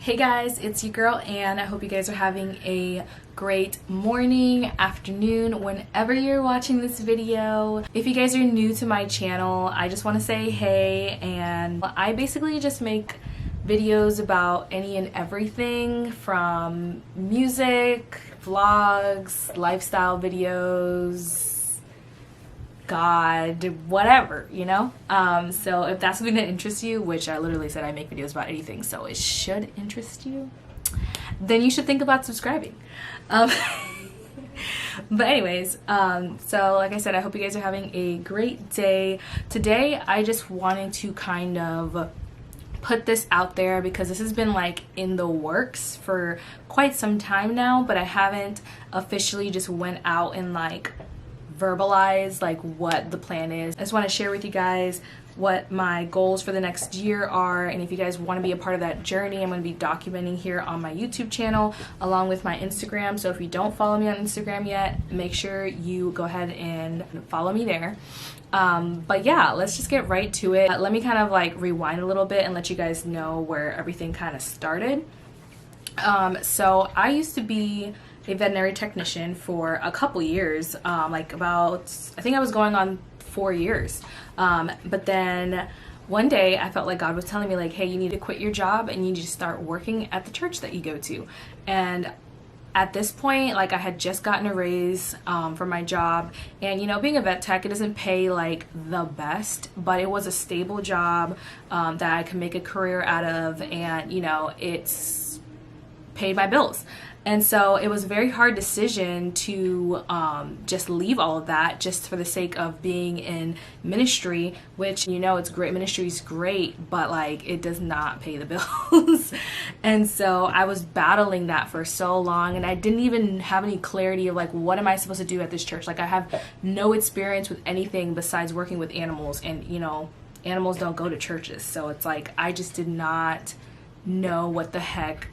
Hey guys, it's your girl Anne. I hope you guys are having a great morning, afternoon, whenever you're watching this video. If you guys are new to my channel, I just want to say hey, and I basically just make videos about any and everything from music, vlogs, lifestyle videos, God, whatever, you know? So if that's something that interests you, which I literally said I make videos about anything, so it should interest you, then you should think about subscribing. But anyways, so like I said, I hope you guys are having a great day. Today, I just wanted to kind of put this out there because this has been like in the works for quite some time now, but I haven't officially just went out and like verbalize like what the plan is. I just want to share with you guys what my goals for the next year are, and if you guys want to be a part of that journey, I'm going to be documenting here on my YouTube channel along with my Instagram. So if you don't follow me on Instagram yet, make sure you go ahead and follow me there. But yeah, let's just get right to it. Let me kind of like rewind a little bit and let you guys know where everything kind of started. So I used to be a veterinary technician for a couple years, like about, I think I was going on 4 years. But then one day I felt like God was telling me like, hey, you need to quit your job and you need to start working at the church that you go to. And at this point, like I had just gotten a raise for my job, and you know, being a vet tech, it doesn't pay like the best, but it was a stable job that I could make a career out of, and you know, it's paid my bills. And so it was a very hard decision to just leave all of that just for the sake of being in ministry, which, you know, it's great. Ministry is great, but like it does not pay the bills. And so I was battling that for so long, and I didn't even have any clarity of like, what am I supposed to do at this church? Like I have no experience with anything besides working with animals, and you know, animals don't go to churches. So it's like, I just did not know what the heck,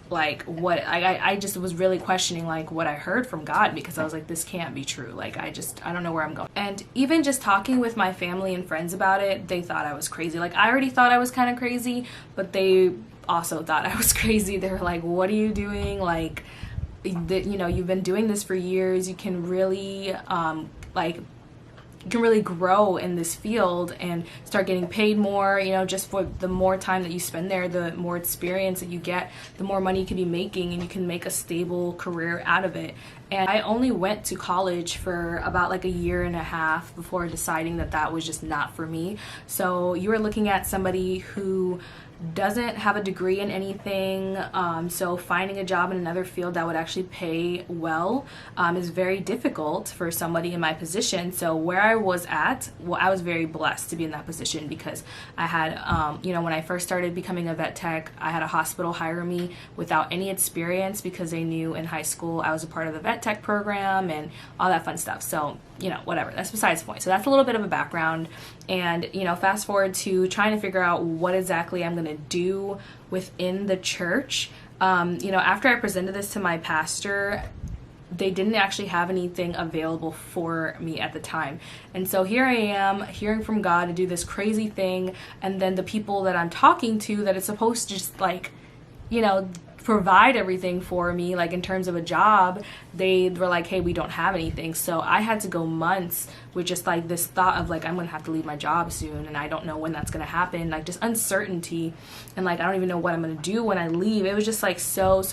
like what I just was really questioning like what I heard from God, because I was like, this can't be true. Like I don't know where I'm going. And even just talking with my family and friends about it, they thought I was crazy. Like I already thought I was kind of crazy, but they also thought I was crazy. They were like, what are you doing? Like, you know, you've been doing this for years. You can really you can really grow in this field and start getting paid more, you know, just for the more time that you spend there, the more experience that you get, the more money you can be making, and you can make a stable career out of it. And I only went to college for about like a year and a half before deciding that that was just not for me. So you are looking at somebody who doesn't have a degree in anything, so finding a job in another field that would actually pay well is very difficult for somebody in my position. So where I was at, well, I was very blessed to be in that position because I had, you know, when I first started becoming a vet tech, I had a hospital hire me without any experience because they knew in high school I was a part of the vet tech program and all that fun stuff. So, you know, whatever, that's besides the point. So that's a little bit of a background. And, you know, fast forward to trying to figure out what exactly I'm going to do within the church. You know, after I presented this to my pastor, they didn't actually have anything available for me at the time. And so here I am hearing from God to do this crazy thing. And then the people that I'm talking to that it's supposed to just like, you know, provide everything for me, like in terms of a job, they were like, hey, we don't have anything. So I had to go months with just like this thought of like, I'm gonna have to leave my job soon, and I don't know when that's gonna happen, like just uncertainty, and like I don't even know what I'm gonna do when I leave. It was just like so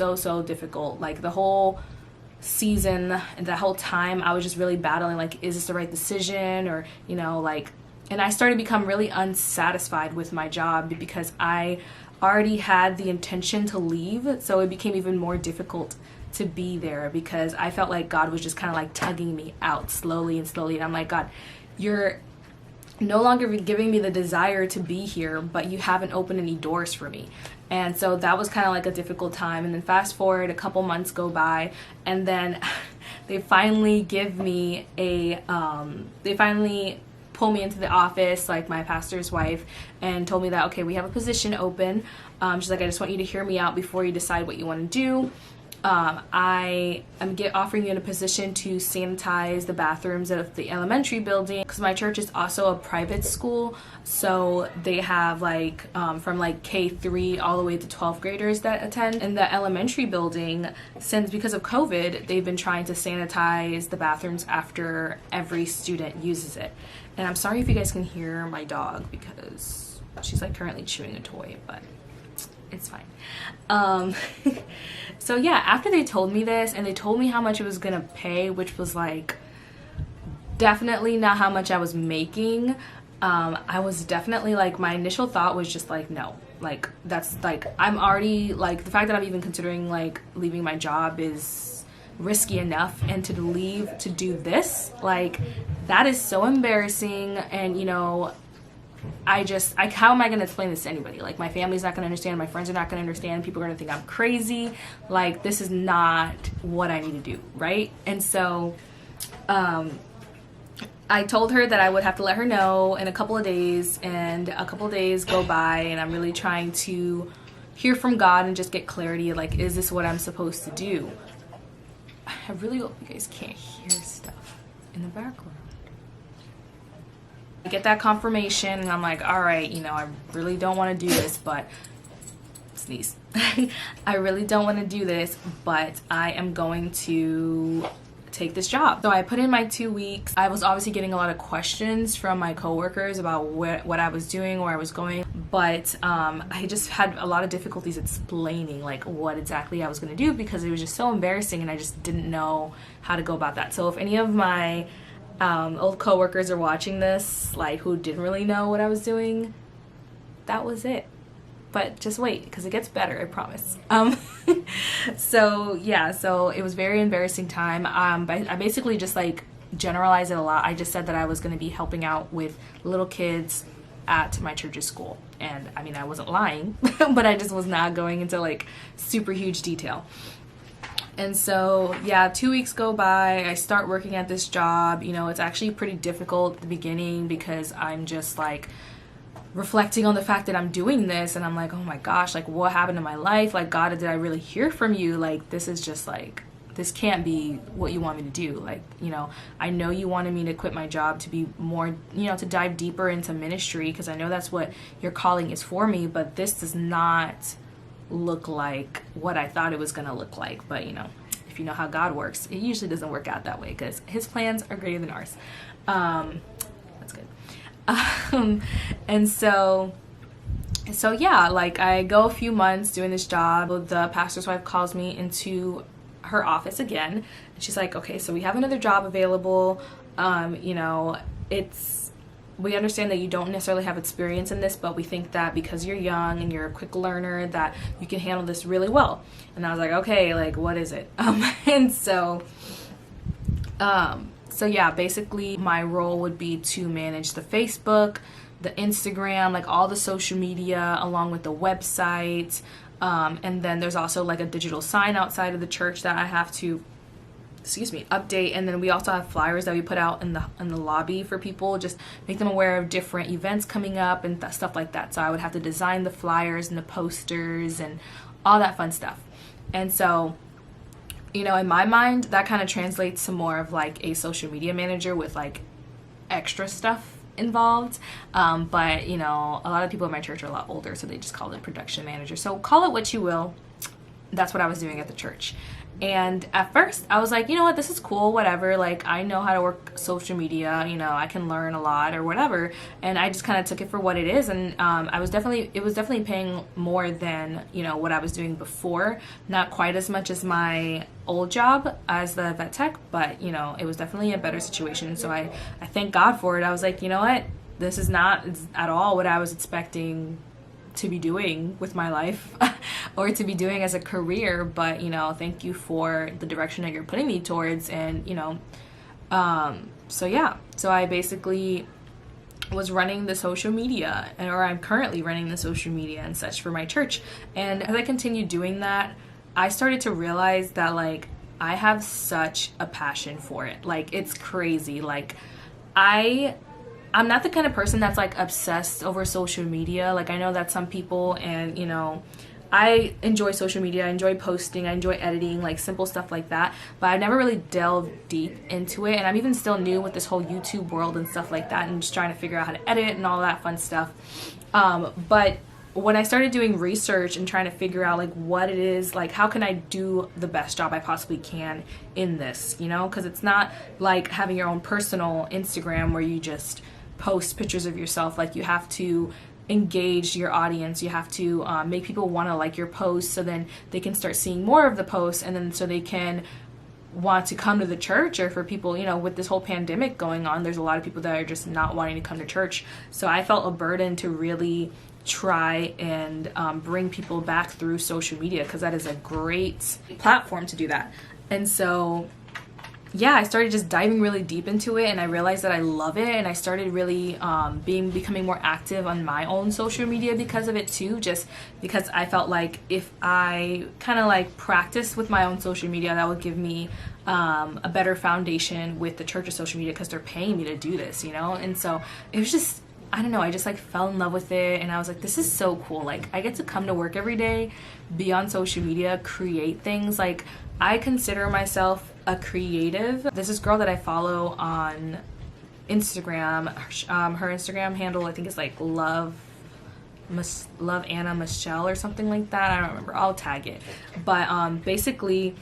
difficult. Like the whole season and the whole time I was just really battling like, is this the right decision? Or, you know, like, and I started to become really unsatisfied with my job because I already had the intention to leave, so it became even more difficult to be there because I felt like God was just kind of like tugging me out slowly, and I'm like, God, you're no longer giving me the desire to be here, but you haven't opened any doors for me. And so that was kind of like a difficult time. And then fast forward, a couple months go by, and then they finally give me a they finally pull me into the office, like my pastor's wife, and told me that, okay, we have a position open. She's like, I just want you to hear me out before you decide what you want to do. I am offering you a position to sanitize the bathrooms of the elementary building, because my church is also a private school, so they have like from like K3 all the way to 12th graders that attend. In the elementary building, because of COVID, they've been trying to sanitize the bathrooms after every student uses it. And I'm sorry if you guys can hear my dog because she's like currently chewing a toy, but it's fine. So yeah, after they told me this and they told me how much it was gonna pay, which was like definitely not how much I was making, I was definitely like, my initial thought was just like, no, like that's like, I'm already like, the fact that I'm even considering like leaving my job is risky enough, and to leave to do this, like that is so embarrassing. And you know, how am I going to explain this to anybody? Like, my family's not going to understand, my friends are not going to understand, people are going to think I'm crazy. Like, this is not what I need to do, right? And so, I told her that I would have to let her know in a couple of days, and a couple of days go by, and I'm really trying to hear from God and just get clarity, like, is this what I'm supposed to do? I really hope you guys can't hear stuff in the background. I get that confirmation and I'm like, all right, you know, I really don't want to do this, but sneeze. I really don't want to do this, but I am going to take this job. So I put in my 2 weeks. I was obviously getting a lot of questions from my coworkers about what I was doing, where I was going, but I just had a lot of difficulties explaining like what exactly I was going to do, because it was just so embarrassing and I just didn't know how to go about that. So if any of my old coworkers are watching this, like, who didn't really know what I was doing, that was it. But just wait, because it gets better, I promise. So yeah, so it was very embarrassing time. I basically just like generalized it a lot. I just said that I was going to be helping out with little kids at my church's school, and I mean, I wasn't lying, but I just was not going into like super huge detail. And so, yeah, 2 weeks go by, I start working at this job. You know, it's actually pretty difficult at the beginning because I'm just like reflecting on the fact that I'm doing this, and I'm like, oh my gosh, like what happened in my life? Like, God, did I really hear from you? Like, this is just like, this can't be what you want me to do. Like, you know, I know you wanted me to quit my job to be more, you know, to dive deeper into ministry, because I know that's what your calling is for me, but this does not look like what I thought it was going to look like. But you know, if you know how God works, it usually doesn't work out that way, because his plans are greater than ours. That's good. And so yeah, like I go a few months doing this job. The pastor's wife calls me into her office again, and she's like, okay, so we have another job available. You know, we understand that you don't necessarily have experience in this, but we think that because you're young and you're a quick learner that you can handle this really well. And I was like, okay, like what is it? And so yeah, basically my role would be to manage the Facebook, the Instagram, like all the social media, along with the website. And then there's also like a digital sign outside of the church that I have to update. And then we also have flyers that we put out in the lobby for people, just make them aware of different events coming up and stuff like that. So I would have to design the flyers and the posters and all that fun stuff. And so, you know, in my mind, that kind of translates to more of like a social media manager with like extra stuff involved. But you know, a lot of people in my church are a lot older, so they just call it production manager. So call it what you will. That's what I was doing at the church. And at first I was like, you know what, this is cool, whatever, like I know how to work social media, you know, I can learn a lot or whatever. And I just kind of took it for what it is. And it was definitely paying more than, you know, what I was doing before. Not quite as much as my old job as the vet tech, but you know, it was definitely a better situation. So I thank God for it. I was like, you know what, this is not at all what I was expecting to be doing with my life or to be doing as a career, but you know, thank you for the direction that you're putting me towards. And you know, so yeah, so I basically was running the social media, or I'm currently running the social media and such for my church. And as I continued doing that, I started to realize that like I have such a passion for it. Like it's crazy. Like I'm not the kind of person that's like obsessed over social media. Like I know that some people, and you know, I enjoy social media, I enjoy posting, I enjoy editing, like simple stuff like that, but I've never really delved deep into it, and I'm even still new with this whole YouTube world and stuff like that, and just trying to figure out how to edit and all that fun stuff. But when I started doing research and trying to figure out like what it is, like how can I do the best job I possibly can in this, you know, because it's not like having your own personal Instagram where you just post pictures of yourself. Like you have to engage your audience, you have to make people want to like your posts, so then they can start seeing more of the posts, and then so they can want to come to the church. Or for people, you know, with this whole pandemic going on, there's a lot of people that are just not wanting to come to church. So I felt a burden to really try and bring people back through social media, because that is a great platform to do that. And so yeah, I started just diving really deep into it, and I realized that I love it, and I started really becoming more active on my own social media because of it too, just because I felt like if I kind of like practice with my own social media, that would give me a better foundation with the church's social media, because they're paying me to do this, you know. And so it was just, I don't know, I just like fell in love with it, and I was like, this is so cool. Like I get to come to work every day, be on social media, create things. Like I consider myself a creative. There's this girl that I follow on Instagram. Her Instagram handle I think is like love Anna Michelle or something like that. I don't remember. I'll tag it. But basically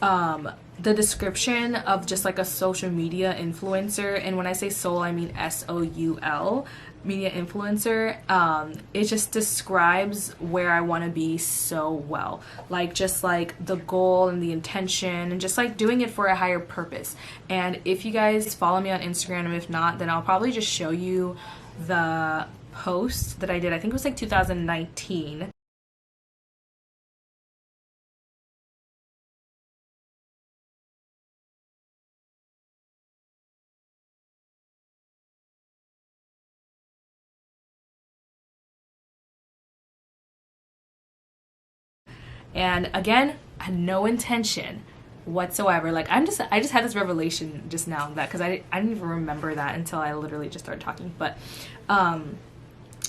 the description of just like a social media influencer, and when I say soul I mean SOUL, media influencer, it just describes where I want to be so well. Like just like the goal and the intention, and just like doing it for a higher purpose. And if you guys follow me on Instagram, and if not, then I'll probably just show you the post that I did. I think it was like 2019. And again, I had no intention whatsoever. Like I just had this revelation just now, that because I didn't even remember that until I literally just started talking. But I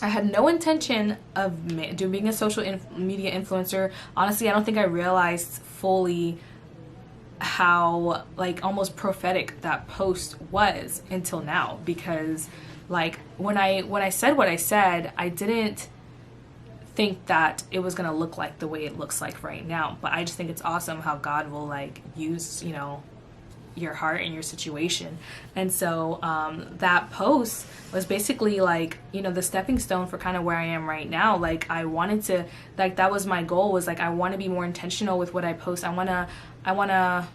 had no intention of being a social media influencer. Honestly, I don't think I realized fully how like almost prophetic that post was until now, because like when I said what I said, I didn't think that it was gonna look like the way it looks like right now. But I just think it's awesome how God will like use, you know, your heart and your situation. And so that post was basically like, you know, the stepping stone for kind of where I am right now. Like I wanted to, like that was my goal, was like I want to be more intentional with what I post. I want to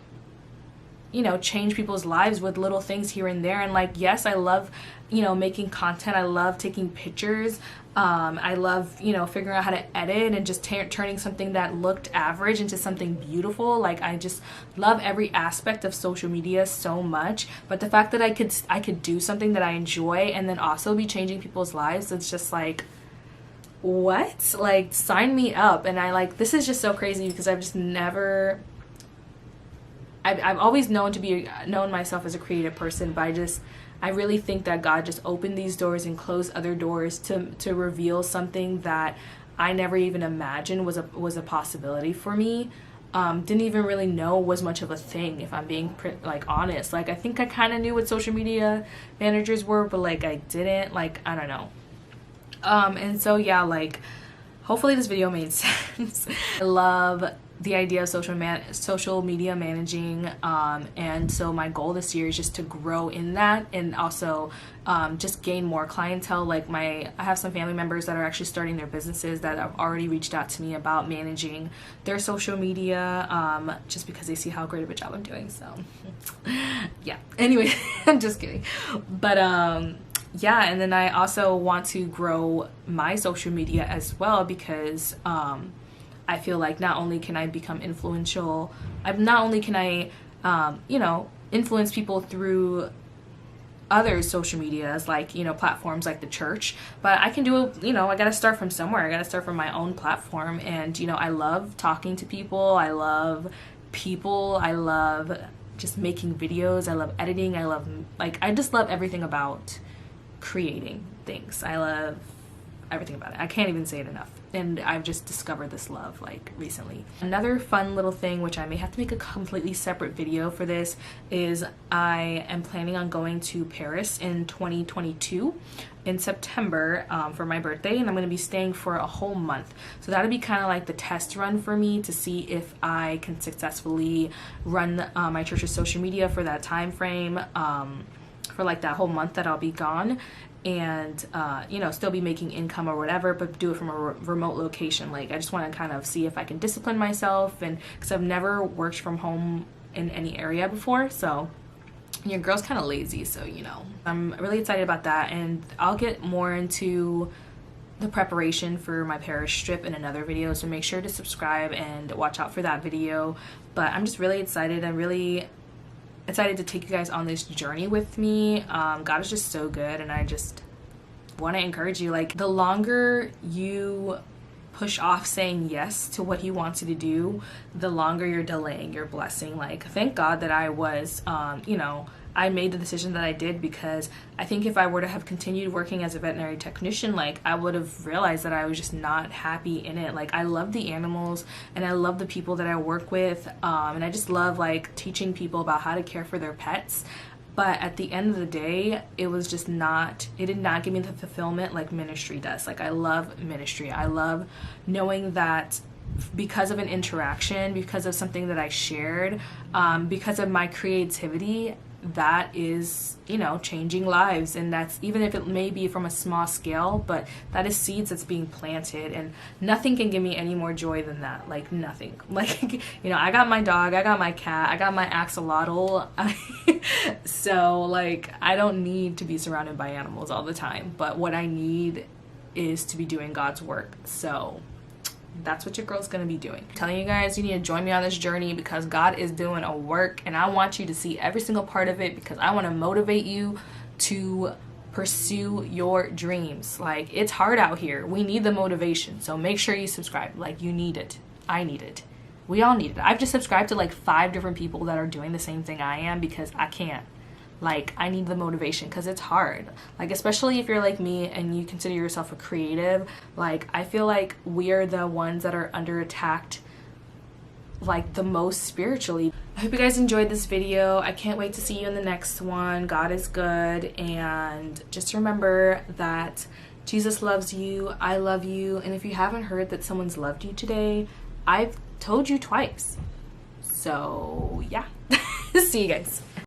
you know, change people's lives with little things here and there. And like, yes, I love, you know, making content. I love taking pictures. I love, you know, figuring out how to edit and just turning something that looked average into something beautiful. Like I just love every aspect of social media so much. But the fact that I could do something that I enjoy and then also be changing people's lives, it's just like, what? Like sign me up. And I like, this is just so crazy, because I've just never, I've always known myself as a creative person, but I really think that God just opened these doors and closed other doors to reveal something that I never even imagined was a possibility for me. Didn't even really know was much of a thing, if I'm being like honest. Like I think I kind of knew what social media managers were, but like I didn't, like I don't know. And so yeah, like hopefully this video made sense. I love the idea of social media managing, and so my goal this year is just to grow in that, and also just gain more clientele. Like I have some family members that are actually starting their businesses that have already reached out to me about managing their social media, just because they see how great of a job I'm doing. So yeah, anyway, I'm just kidding. But yeah, and then I also want to grow my social media as well, because I feel like not only can I become influential, not only can I, you know, influence people through other social medias, like, you know, platforms like the church, but I can do it, you know, I gotta start from somewhere. I gotta start from my own platform. And, you know, I love talking to people. I love people. I love just making videos. I love editing. I just love everything about creating things. I love everything about it. I can't even say it enough. And I've just discovered this love like recently. Another fun little thing, which I may have to make a completely separate video for this, is I am planning on going to Paris in 2022 in September for my birthday, and I'm going to be staying for a whole month. So that'll be kind of like the test run for me to see if I can successfully run my church's social media for that time frame, for like that whole month that I'll be gone, and you know, still be making income or whatever, but do it from a remote location. Like I just want to kind of see if I can discipline myself, and because I've never worked from home in any area before, so your girl's kind of lazy, so you know, I'm really excited about that. And I'll get more into the preparation for my Paris trip in another video, so make sure to subscribe and watch out for that video. But I'm just really excited. I'm really excited to take you guys on this journey with me. God is just so good, and I just want to encourage you, like the longer you push off saying yes to what he wants you to do, the longer you're delaying your blessing. Like thank God that I was you know, I made the decision that I did, because I think if I were to have continued working as a veterinary technician, like I would have realized that I was just not happy in it. Like I love the animals and I love the people that I work with, and I just love like teaching people about how to care for their pets. But at the end of the day, it was just not, it did not give me the fulfillment like ministry does. Like I love ministry. I love knowing that because of an interaction, because of something that I shared, because of my creativity, that is, you know, changing lives. And that's, even if it may be from a small scale, but that is seeds that's being planted, and nothing can give me any more joy than that. Like nothing. Like, you know, I got my dog, I got my cat, I got my axolotl. So like I don't need to be surrounded by animals all the time, but what I need is to be doing God's work. So that's what your girl's gonna be doing. I'm telling you guys, you need to join me on this journey, because God is doing a work, and I want you to see every single part of it, because I want to motivate you to pursue your dreams. Like it's hard out here. We need the motivation. So make sure you subscribe. Like you need it. I need it. We all need it. I've just subscribed to like 5 different people that are doing the same thing I am, because I can't. Like I need the motivation, because it's hard. Like especially if you're like me and you consider yourself a creative, like I feel like we are the ones that are under attack like the most spiritually. I hope you guys enjoyed this video. I can't wait to see you in the next one. God is good, and just remember that Jesus loves you, I love you, and if you haven't heard that someone's loved you today, I've told you twice. So yeah. See you guys.